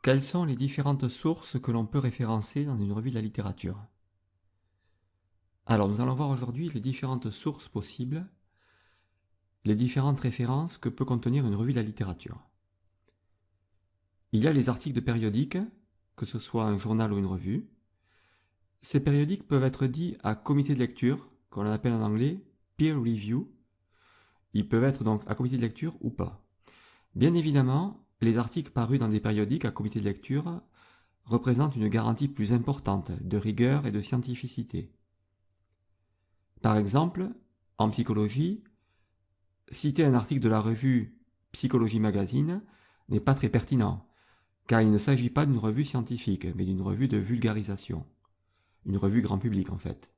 Quelles sont les différentes sources que l'on peut référencer dans une revue de la littérature? Alors, nous allons voir aujourd'hui les différentes sources possibles, les différentes références que peut contenir une revue de la littérature. Il y a les articles de périodiques, que ce soit un journal ou une revue. Ces périodiques peuvent être dits à comité de lecture, qu'on appelle en anglais peer review. Ils peuvent être donc à comité de lecture ou pas. Bien évidemment, les articles parus dans des périodiques à comité de lecture représentent une garantie plus importante de rigueur et de scientificité. Par exemple, en psychologie, citer un article de la revue Psychologie Magazine n'est pas très pertinent, car il ne s'agit pas d'une revue scientifique, mais d'une revue de vulgarisation. Une revue grand public en fait.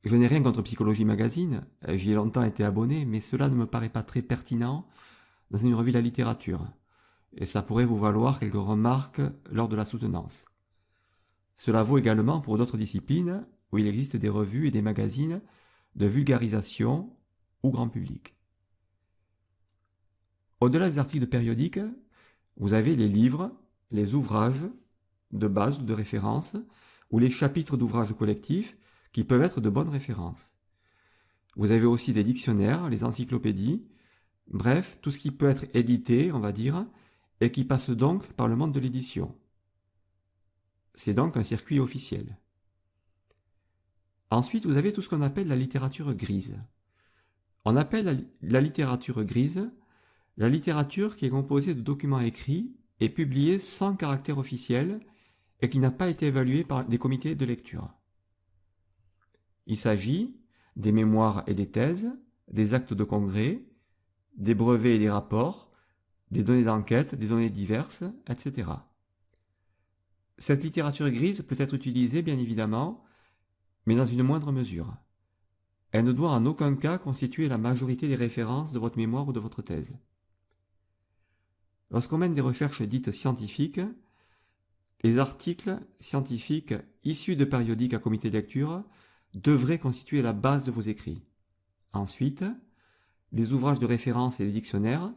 Je n'ai rien contre Psychologie Magazine, j'y ai longtemps été abonné, mais cela ne me paraît pas très pertinent dans une revue de la littérature, et ça pourrait vous valoir quelques remarques lors de la soutenance. Cela vaut également pour d'autres disciplines où il existe des revues et des magazines de vulgarisation ou grand public. Au-delà des articles périodiques, vous avez les livres, les ouvrages de base ou de référence, ou les chapitres d'ouvrages collectifs qui peuvent être de bonnes références. Vous avez aussi les dictionnaires, les encyclopédies, bref, tout ce qui peut être édité, on va dire, et qui passe donc par le monde de l'édition. C'est donc un circuit officiel. Ensuite, vous avez tout ce qu'on appelle la littérature grise. On appelle la littérature grise la littérature qui est composée de documents écrits et publiés sans caractère officiel et qui n'a pas été évaluée par des comités de lecture. Il s'agit des mémoires et des thèses, des actes de congrès, des brevets et des rapports, des données d'enquête, des données diverses, etc. Cette littérature grise peut être utilisée, bien évidemment, mais dans une moindre mesure. Elle ne doit en aucun cas constituer la majorité des références de votre mémoire ou de votre thèse. Lorsqu'on mène des recherches dites scientifiques, les articles scientifiques issus de périodiques à comité de lecture devraient constituer la base de vos écrits. Ensuite, les ouvrages de référence et les dictionnaires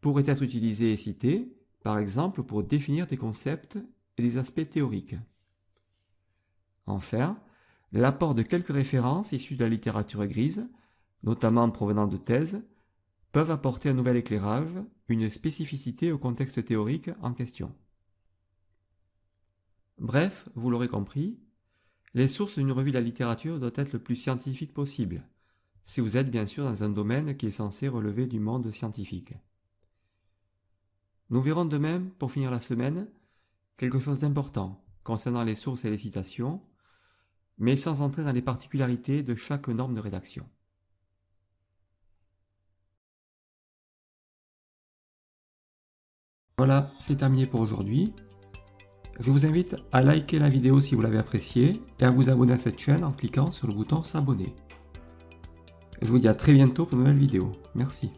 pourraient être utilisés et cités, par exemple pour définir des concepts et des aspects théoriques. Enfin, l'apport de quelques références issues de la littérature grise, notamment provenant de thèses, peuvent apporter un nouvel éclairage, une spécificité au contexte théorique en question. Bref, vous l'aurez compris, les sources d'une revue de la littérature doivent être le plus scientifique possible, si vous êtes bien sûr dans un domaine qui est censé relever du monde scientifique. Nous verrons de même, pour finir la semaine, quelque chose d'important concernant les sources et les citations, mais sans entrer dans les particularités de chaque norme de rédaction. Voilà, c'est terminé pour aujourd'hui. Je vous invite à liker la vidéo si vous l'avez appréciée et à vous abonner à cette chaîne en cliquant sur le bouton s'abonner. Je vous dis à très bientôt pour une nouvelle vidéo. Merci.